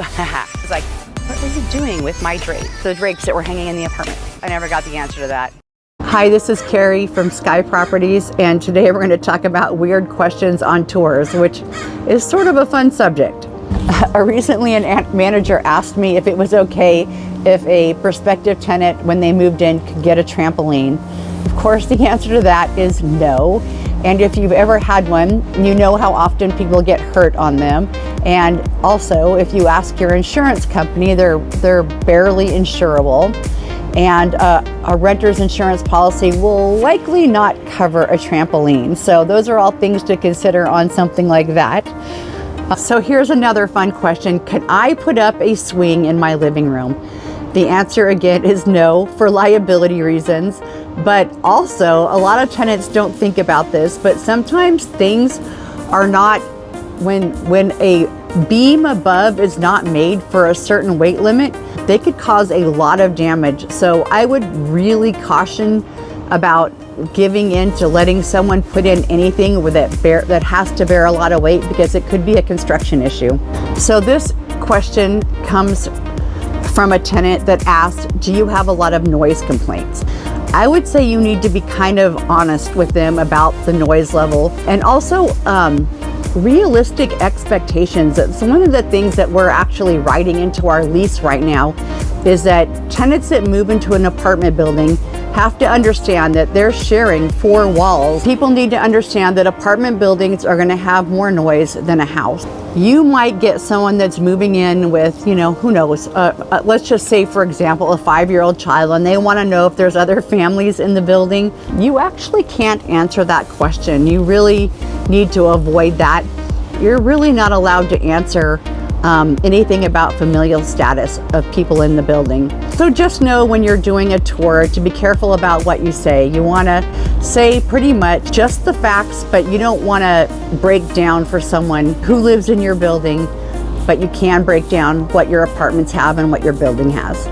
It's like, what were you doing with my drapes? The drapes that were hanging in the apartment. I never got the answer to that. Hi, this is Kari from Sky Properties, and today we're going to talk about weird questions on tours, which is sort of a fun subject. Recently, an manager asked me if it was okay if a prospective tenant, when they moved in, could get a trampoline. Of course, the answer to that is no. And if you've ever had one, you know how often people get hurt on them. And also, if you ask your insurance company, they're barely insurable. And a renter's insurance policy will likely not cover a trampoline. So those are all things to consider on something like that. So here's another fun question. Can I put up a swing in my living room? The answer again is no, for liability reasons. But also, a lot of tenants don't think about this, but sometimes things are not, when a beam above is not made for a certain weight limit, they could cause a lot of damage. So I would really caution about giving in to letting someone put in anything that has to bear a lot of weight, because it could be a construction issue. So this question comes from a tenant that asked, do you have a lot of noise complaints? I would say you need to be kind of honest with them about the noise level, and also realistic expectations. That's one of the things that we're actually writing into our lease right now, is that tenants that move into an apartment building have to understand that they're sharing 4 walls. People need to understand that apartment buildings are going to have more noise than a house. You might get someone that's moving in with, who knows, let's just say, for example, a 5-year-old child, and they want to know if there's other families in the building. You actually can't answer that question. You really need to avoid that. You're really not allowed to answer anything about familial status of people in the building. So just know when you're doing a tour to be careful about what you say. You want to say pretty much just the facts, but you don't want to break down for someone who lives in your building, but you can break down what your apartments have and what your building has.